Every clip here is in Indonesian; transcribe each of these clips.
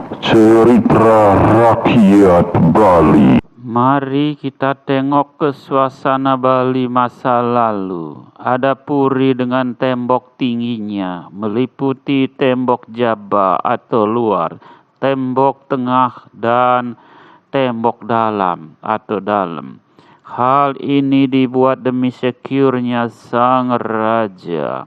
Cerita Rakyat Bali. Mari kita tengok ke suasana Bali masa lalu. Ada puri dengan tembok tingginya, meliputi tembok jaba atau luar, tembok tengah, dan tembok dalam atau dalam. Hal ini dibuat demi secure-nya sang raja.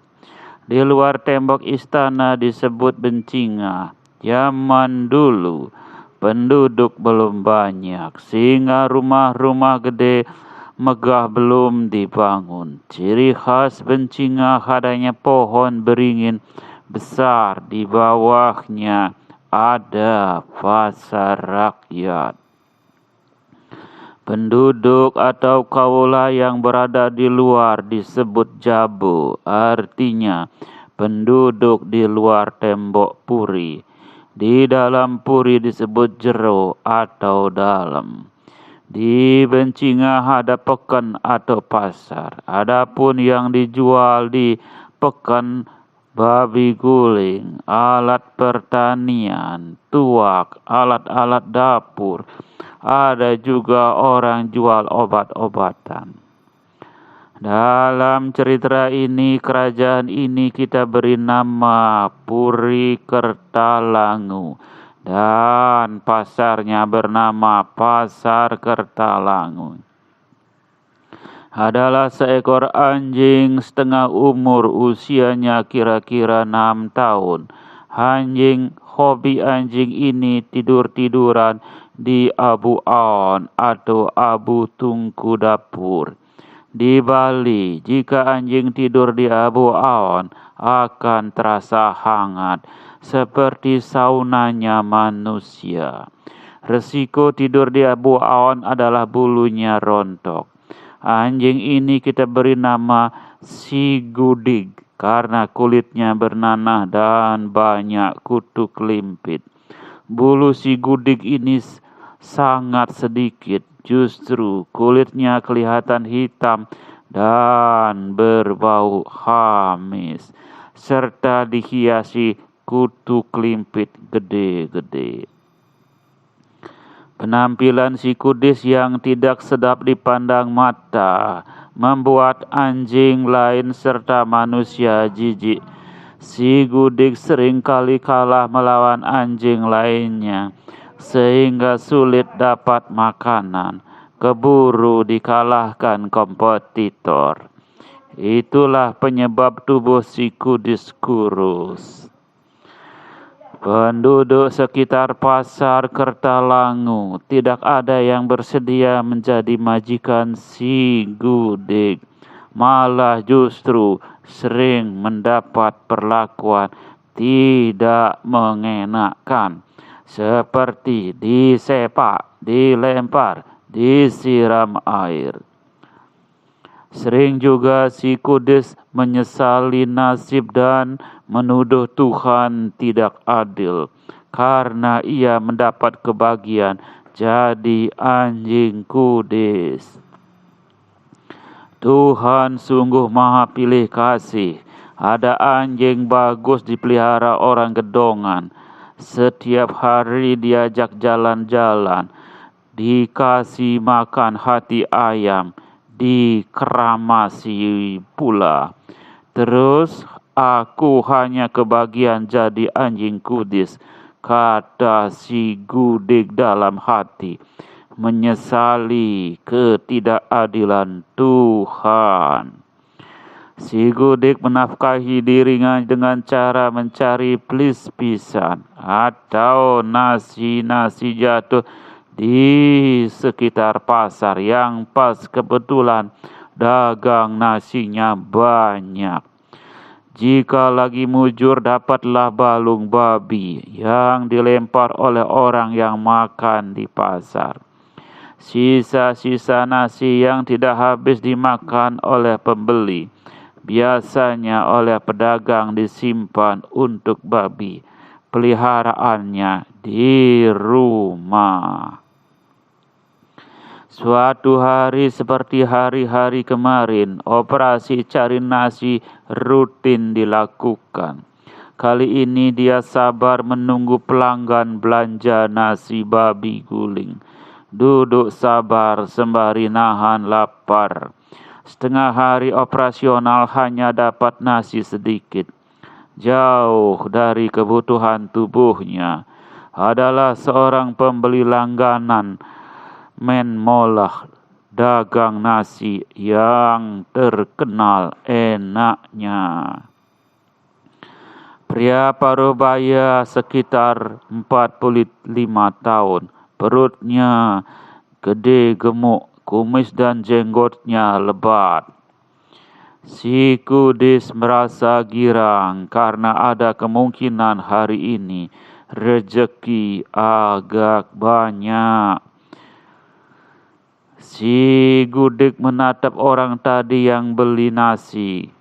Di luar tembok istana disebut Bencinga. Zaman dulu penduduk belum banyak, sehingga rumah-rumah gede megah belum dibangun. Ciri khas Bencinga adanya pohon beringin besar, di bawahnya ada pasar rakyat. Penduduk atau kaula yang berada di luar disebut jabu, artinya penduduk di luar tembok puri. Di dalam puri disebut jero atau dalam. Di Bencinga ada pekan atau pasar. Adapun yang dijual di pekan babi guling, alat pertanian, tuak, alat-alat dapur. Ada juga orang jual obat-obatan. Dalam cerita ini, kerajaan ini kita beri nama Puri Kertalangu, dan pasarnya bernama Pasar Kertalangu. Adalah seekor anjing setengah umur, usianya kira-kira 6 tahun. Hobi anjing ini tidur-tiduran di abu aon atau abu tungku dapur. Di Bali, jika anjing tidur di abu aon akan terasa hangat seperti saunanya manusia. Resiko tidur di abu aon adalah bulunya rontok. Anjing ini kita beri nama si Gudig karena kulitnya bernanah dan banyak kutu kelimpit. Bulu si Gudig ini sangat sedikit, justru kulitnya kelihatan hitam dan berbau hamis, serta dihiasi kutu kelimpit gede-gede. Penampilan si kudis yang tidak sedap dipandang mata membuat anjing lain serta manusia jijik. Si Gudik seringkali kalah melawan anjing lainnya, sehingga sulit dapat makanan, keburu dikalahkan kompetitor. Itulah penyebab tubuh si kudis kurus. Penduduk sekitar pasar Kertalangu tidak ada yang bersedia menjadi majikan si Gudik. Malah justru sering mendapat perlakuan tidak mengenakan, seperti disepak, dilempar, disiram air. Sering juga si kudis menyesali nasib dan menuduh Tuhan tidak adil karena ia mendapat kebahagiaan jadi anjing kudis. Tuhan sungguh maha pilih kasih. Ada anjing bagus dipelihara orang gedongan. Setiap hari diajak jalan-jalan, dikasih makan hati ayam, dikeramasi pula. Terus aku hanya kebagian jadi anjing kudis, kata si Gudik dalam hati, menyesali ketidakadilan Tuhan. Si Gudik menafkahi dirinya dengan cara mencari plis-pisan atau nasi-nasi jatuh di sekitar pasar yang pas kebetulan dagang nasinya banyak. Jika lagi mujur, dapatlah balung babi yang dilempar oleh orang yang makan di pasar. Sisa-sisa nasi yang tidak habis dimakan oleh pembeli, biasanya oleh pedagang, disimpan untuk babi peliharaannya di rumah. Suatu hari seperti hari-hari kemarin, operasi cari nasi rutin dilakukan. Kali ini dia sabar menunggu pelanggan belanja nasi babi guling. Duduk sabar sembari nahan lapar. Setengah hari operasional hanya dapat nasi sedikit. Jauh dari kebutuhan tubuhnya. Adalah seorang pembeli langganan menmolah dagang nasi yang terkenal enaknya. Pria paruh baya sekitar 45 tahun. Perutnya gede gemuk, kumis dan jenggotnya lebat. Si Kudis merasa girang karena ada kemungkinan hari ini rezeki agak banyak. Si Gudik menatap orang tadi yang beli nasi.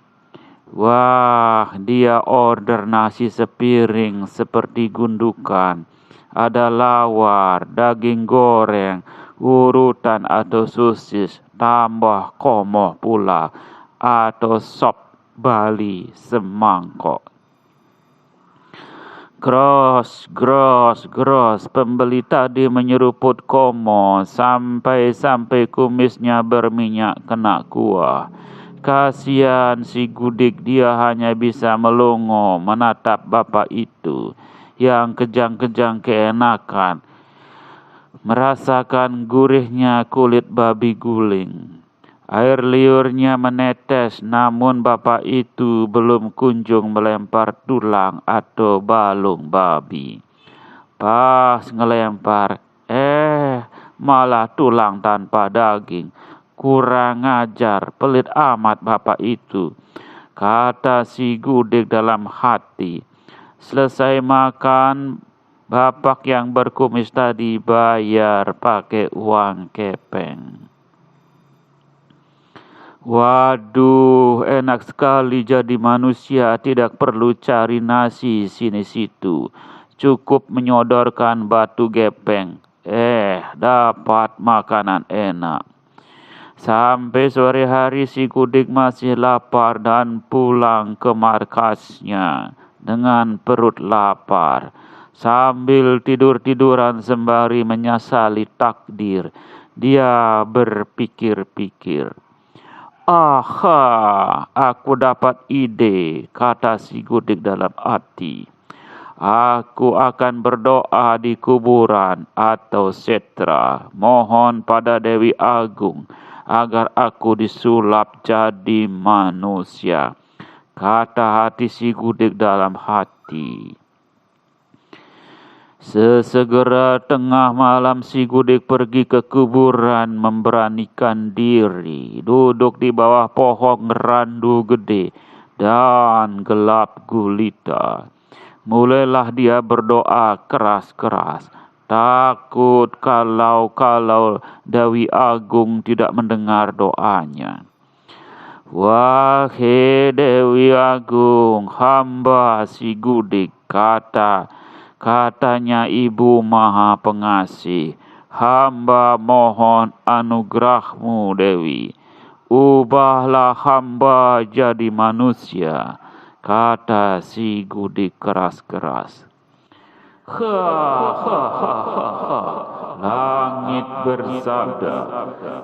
Wah, dia order nasi sepiring seperti gundukan. Ada lawar, daging goreng, urutan atau sosis, tambah komoh pula, atau sop Bali semangkok. Gros, pembeli tadi menyeruput komo sampai kumisnya berminyak kena kuah. Kasihan si Gudik, dia hanya bisa melongo menatap bapak itu yang kejang-kejang keenakan, merasakan gurihnya kulit babi guling. Air liurnya menetes, namun bapak itu belum kunjung melempar tulang atau balung babi. Pas ngelempar, malah tulang tanpa daging. Kurang ajar, pelit amat bapak itu, kata si Gudik dalam hati. Selesai makan, bapak yang berkumis tadi bayar pakai uang kepeng. Waduh, enak sekali jadi manusia, tidak perlu cari nasi sini-situ. Cukup menyodorkan batu gepeng. Dapat makanan enak. Sampai sore hari si Gudik masih lapar dan pulang ke markasnya dengan perut lapar. Sambil tidur-tiduran sembari menyesali takdir, dia berpikir-pikir. Aha, aku dapat ide, kata si Gudik dalam hati. Aku akan berdoa di kuburan atau setra, mohon pada Dewi Agung agar aku disulap jadi manusia, kata hati si Gudik dalam hati. Sesegera tengah malam si Gudik pergi ke kuburan memberanikan diri, duduk di bawah pohon randu gede dan gelap gulita. Mulailah dia berdoa keras-keras. Takut kalau Dewi Agung tidak mendengar doanya. Wahai Dewi Agung, hamba si Gudik, katanya Ibu Maha Pengasih. Hamba mohon anugerahmu Dewi. Ubahlah hamba jadi manusia, kata si Gudik keras-keras. Langit bersabda,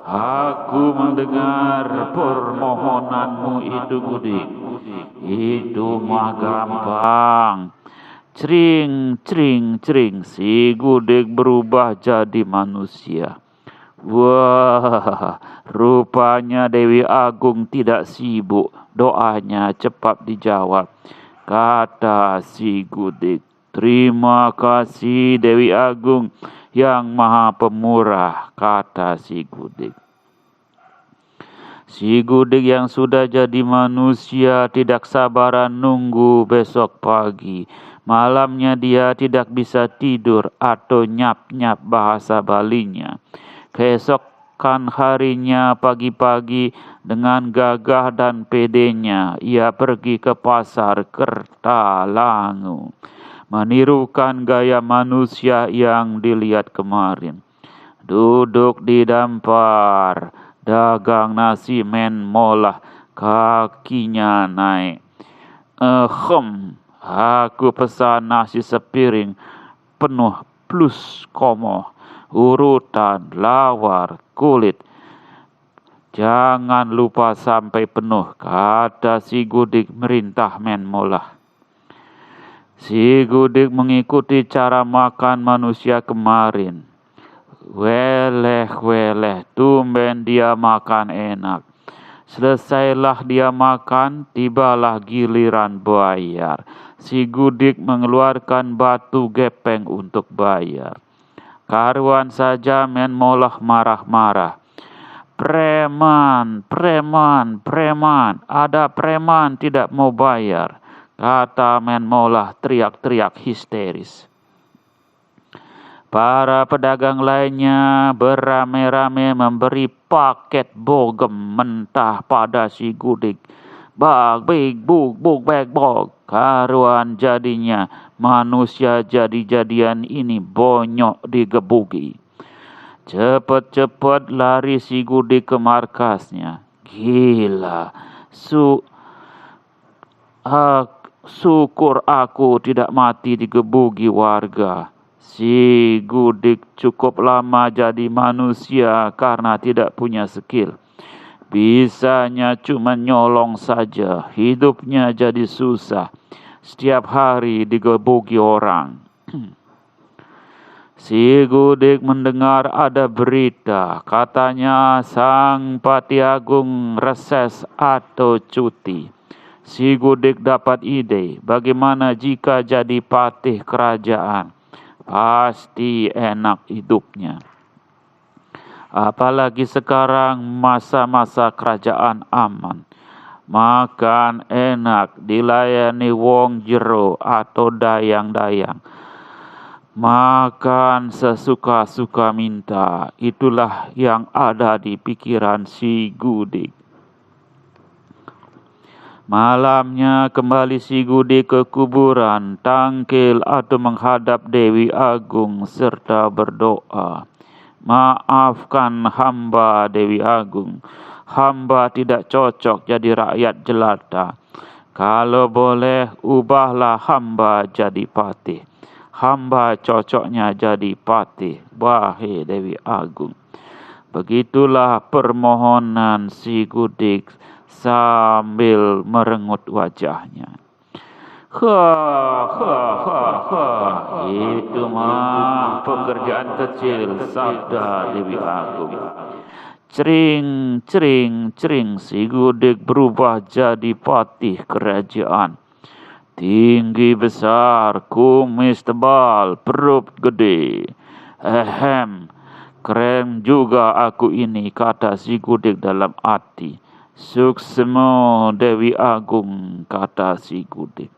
aku mendengar permohonanmu itu Gudik. Itu mah gampang. Cring, si Gudik berubah jadi manusia. Wah, rupanya Dewi Agung tidak sibuk. Doanya cepat dijawab, kata si Gudik. Terima kasih Dewi Agung yang Maha Pemurah, kata si Gudik. Si Gudik yang sudah jadi manusia tidak sabaran nunggu besok pagi. Malamnya dia tidak bisa tidur atau nyap-nyap bahasa Balinya. Keesokan harinya pagi-pagi dengan gagah dan pedenya ia pergi ke pasar Kertalangu, menirukan gaya manusia yang dilihat kemarin. Duduk di dampar, dagang nasi menmolah, kakinya naik. Aku pesan nasi sepiring penuh plus komo, urutan, lawar, kulit. Jangan lupa sampai penuh, kata si Gudik merintah Men Molah. Si Gudik mengikuti cara makan manusia kemarin. Weleh, tumben dia makan enak. Selesailah dia makan, tibalah giliran bayar. Si Gudik mengeluarkan batu gepeng untuk bayar. Karuan saja Men Molah marah-marah. Preman, ada preman tidak mau bayar, kata Men Molah teriak-teriak histeris. Para pedagang lainnya beramai-ramai memberi paket bogem mentah pada si Gudik. Bag, big, bug, bag, bog. Karuan jadinya manusia jadi-jadian ini bonyok digebuki. Cepet-cepet lari si Gudik ke markasnya. Gila, syukur aku tidak mati digebuki warga. Si Gudik cukup lama jadi manusia karena tidak punya skill. Bisanya cuma nyolong saja, hidupnya jadi susah. Setiap hari digebuki orang. Si Gudik mendengar ada berita, katanya Sang Pati Agung reses atau cuti. Si Gudik dapat ide, bagaimana jika jadi patih kerajaan? Pasti enak hidupnya. Apalagi sekarang masa-masa kerajaan aman. Makan enak, dilayani wong jero atau dayang-dayang. Makan sesuka-suka minta. Itulah yang ada di pikiran si Gudik. Malamnya kembali si Gudik ke kuburan, tangkil atau menghadap Dewi Agung serta berdoa. Maafkan hamba Dewi Agung. Hamba tidak cocok jadi rakyat jelata. Kalau boleh, ubahlah hamba jadi patih. Hamba cocoknya jadi patih. Wahai Dewi Agung. Begitulah permohonan si Gudik sambil merengut wajahnya. Itu mah pekerjaan kecil, sabda Dewi Agung. Cering, si Gudik berubah jadi patih kerajaan. Tinggi besar, kumis tebal, perut gede. Keren juga aku ini, kata si Gudik dalam hati. Suksemo Dewi Agung, kata si Gudik.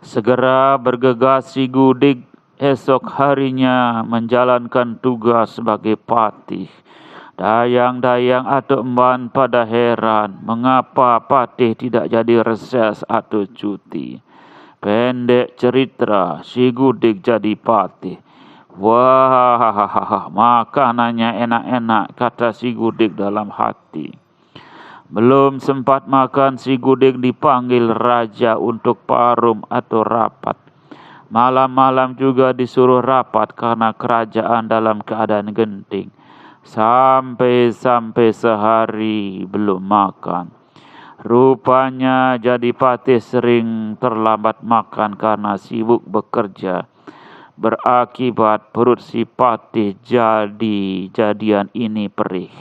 Segera bergegas si Gudik esok harinya menjalankan tugas sebagai patih. Dayang-dayang atau emban pada heran mengapa patih tidak jadi reses atau cuti. Pendek cerita, si Gudik jadi patih. Wah, makanannya enak-enak, kata si Gudik dalam hati. Belum sempat makan, si Gudik dipanggil raja untuk parum atau rapat. Malam-malam juga disuruh rapat karena kerajaan dalam keadaan genting. Sampai sehari belum makan. Rupanya jadi patih sering terlambat makan karena sibuk bekerja. Berakibat perut si patih jadian ini perih.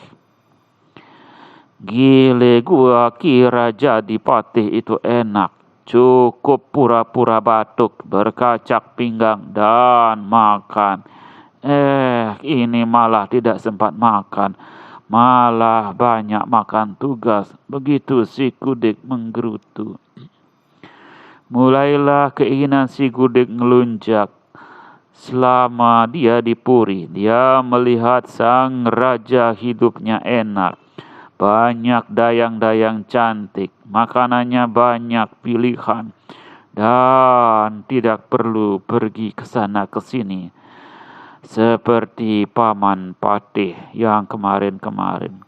Gile, gua kira jadi patih itu enak. Cukup pura-pura batuk, berkacak pinggang dan makan. Ini malah tidak sempat makan. Malah banyak makan tugas. Begitu si Gudik menggerutu. Mulailah keinginan si Gudik ngelunjak. Selama dia di Puri, dia melihat sang raja hidupnya enak. Banyak dayang-dayang cantik, makanannya banyak pilihan, dan tidak perlu pergi ke sana ke sini. Seperti paman patih yang kemarin-kemarin.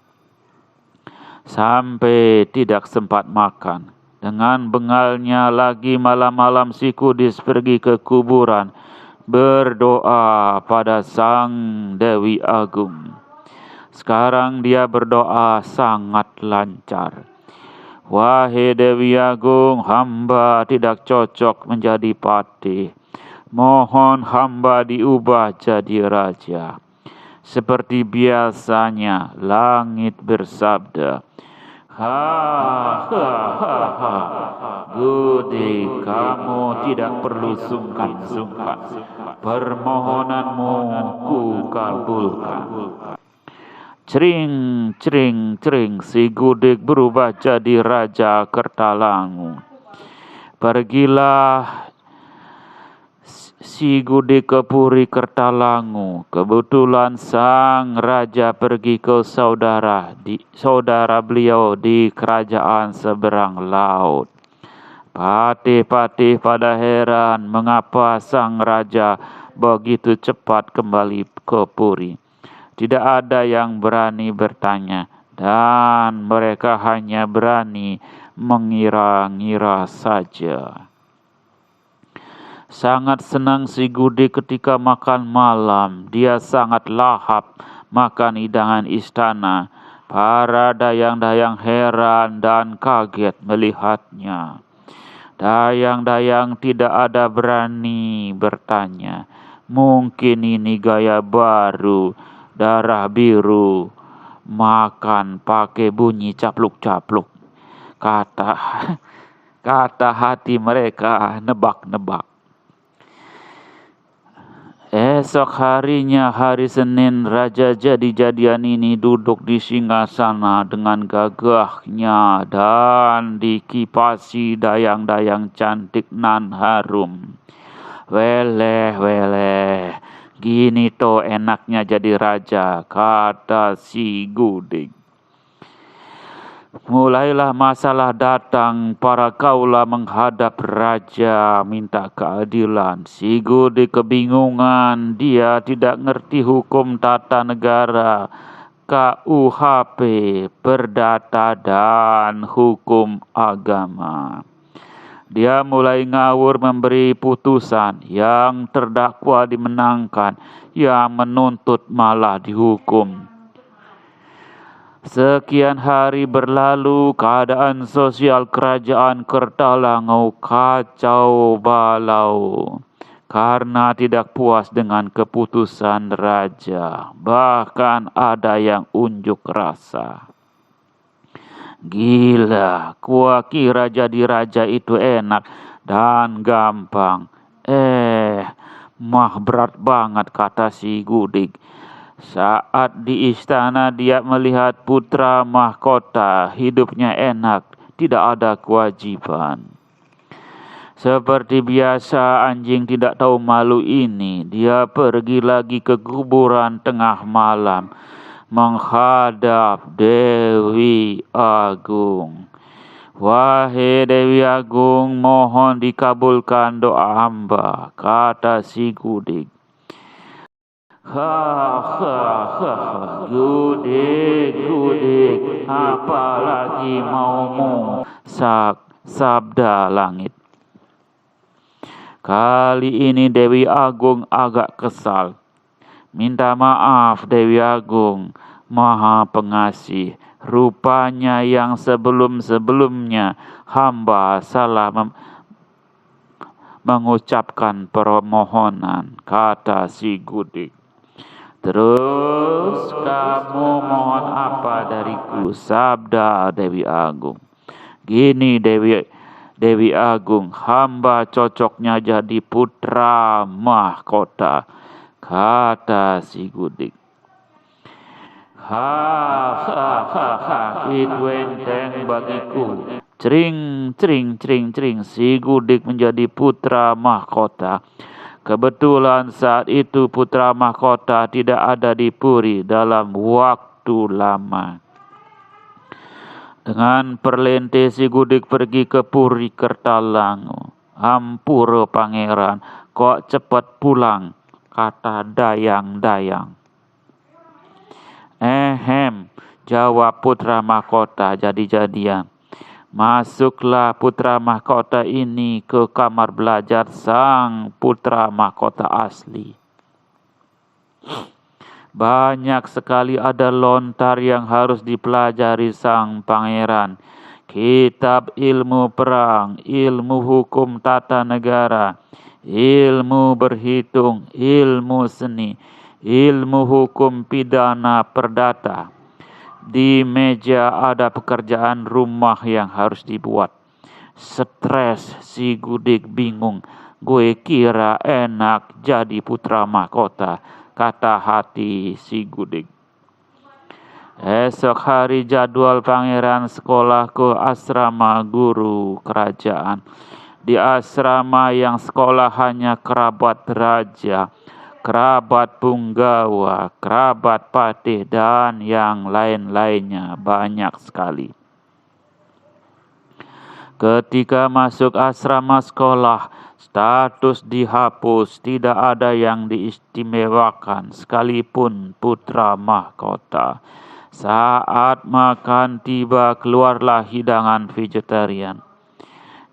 Sampai tidak sempat makan. Dengan bengalnya lagi malam-malam si Kudis pergi ke kuburan, berdoa pada Sang Dewi Agung. Sekarang dia berdoa sangat lancar. Wahai Dewi Agung, hamba tidak cocok menjadi patih. Mohon hamba diubah jadi raja. Seperti biasanya, langit bersabda, "Ha, ha, ha, ha. Gudik, kamu tidak perlu sungkan-sungkan. Permohonanmu ku kabulkan." Cering, cering, cering, si Gudik berubah jadi Raja Kertalangu. Pergilah si Gudik ke Puri Kertalangu. Kebetulan sang raja pergi ke saudara beliau di kerajaan seberang laut. Patih-patih pada heran mengapa sang raja begitu cepat kembali ke Puri. Tidak ada yang berani bertanya, dan mereka hanya berani mengira-ngira saja. Sangat senang si Gudik ketika makan malam. Dia sangat lahap makan hidangan istana. Para dayang-dayang heran dan kaget melihatnya. Dayang-dayang tidak ada berani bertanya. Mungkin ini gaya baru, darah biru, makan pakai bunyi capluk-capluk. Kata hati mereka nebak-nebak. Esok harinya, hari Senin, Raja jadi-jadian ini duduk di singgasana dengan gagahnya dan dikipasi dayang-dayang cantik nan harum. Weleh, weleh, gini toh enaknya jadi raja, kata si Gudik. Mulailah masalah datang, para kaula menghadap raja minta keadilan. Si Gudik kebingungan, dia tidak ngerti hukum tata negara, KUHP, perdata dan hukum agama. Dia mulai ngawur memberi putusan, yang terdakwa dimenangkan, yang menuntut malah dihukum. Sekian hari berlalu, keadaan sosial kerajaan Kertalangu kacau balau karena tidak puas dengan keputusan raja. Bahkan ada yang unjuk rasa. Gila, gua kira jadi raja itu enak dan gampang. Mah berat banget, kata si Gudik. Saat di istana dia melihat putra mahkota, hidupnya enak, tidak ada kewajiban. Seperti biasa anjing tidak tahu malu ini, dia pergi lagi ke kuburan tengah malam, menghadap Dewi Agung. Wahai Dewi Agung, mohon dikabulkan doa hamba, kata si Gudik. Gudik, apalagi maumu, sabda langit. Kali ini Dewi Agung agak kesal. Minta maaf Dewi Agung, Maha Pengasih. Rupanya yang sebelum-sebelumnya hamba salah mengucapkan permohonan, kata si Gudik. Terus kamu mohon apa dariku, sabda Dewi Agung. Gini Dewi Agung, hamba cocoknya jadi putra mahkota, kata si Gudik. Itu enteng bagiku. Cering, cering, cering, cering, si Gudik menjadi putra mahkota. Kebetulan saat itu putra mahkota tidak ada di Puri dalam waktu lama. Dengan perlente si Gudik pergi ke Puri Kertalangu. Ampura pangeran, kok cepat pulang, kata dayang-dayang. Jawab putra mahkota jadi-jadian. Masuklah putra mahkota ini ke kamar belajar sang putra mahkota asli. Banyak sekali ada lontar yang harus dipelajari sang pangeran. Kitab ilmu perang, ilmu hukum tata negara, ilmu berhitung, ilmu seni, ilmu hukum pidana perdata. Di meja ada pekerjaan rumah yang harus dibuat. Stres, si Gudik bingung. Gue kira enak jadi putra mahkota, kata hati si Gudik. Esok hari jadwal pangeran sekolah ke asrama guru kerajaan. Di asrama yang sekolah hanya kerabat raja, kerabat punggawa, kerabat patih, dan yang lain-lainnya banyak sekali. Ketika masuk asrama sekolah, status dihapus, tidak ada yang diistimewakan, sekalipun putra mahkota. Saat makan tiba, keluarlah hidangan vegetarian.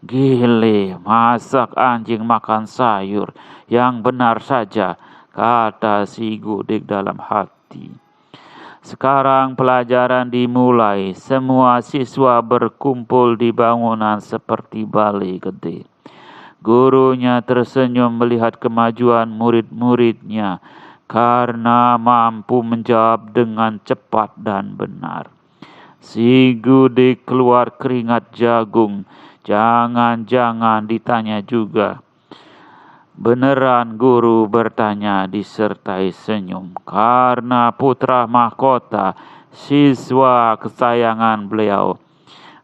Gile, masak anjing makan sayur, yang benar saja, kata si Gudik dalam hati. Sekarang pelajaran dimulai, semua siswa berkumpul di bangunan seperti balai gede. Gurunya tersenyum melihat kemajuan murid-muridnya karena mampu menjawab dengan cepat dan benar. Si Gudik keluar keringat jagung, jangan-jangan ditanya juga. Beneran, guru bertanya disertai senyum. Karena putra mahkota, siswa kesayangan beliau.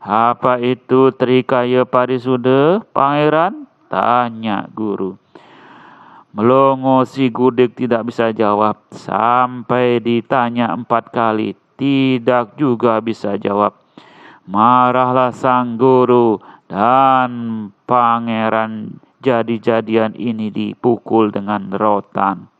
Apa itu Trikaya Parisuda, pangeran? Tanya guru. Melongo si Gudik tidak bisa jawab. Sampai ditanya 4 kali, tidak juga bisa jawab. Marahlah sang guru dan pangeran jadi-jadian ini dipukul dengan rotan.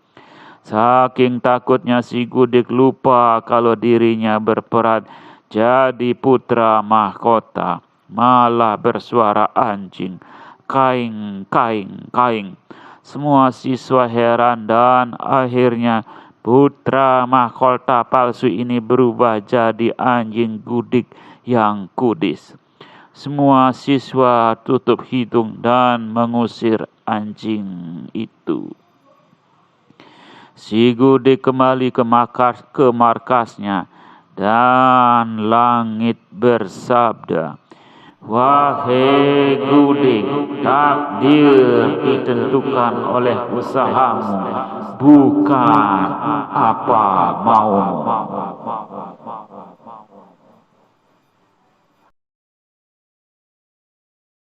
Saking takutnya si Gudik lupa kalau dirinya berperan jadi putra mahkota. Malah bersuara anjing. Kaing, kaing, kaing. Semua siswa heran dan akhirnya putra mahkota palsu ini berubah jadi anjing Gudik yang kudis. Semua siswa tutup hidung dan mengusir anjing itu. Si Gudik kembali ke markasnya dan langit bersabda, "Wahai Gudik, takdir ditentukan oleh usahamu, bukan apa maumu."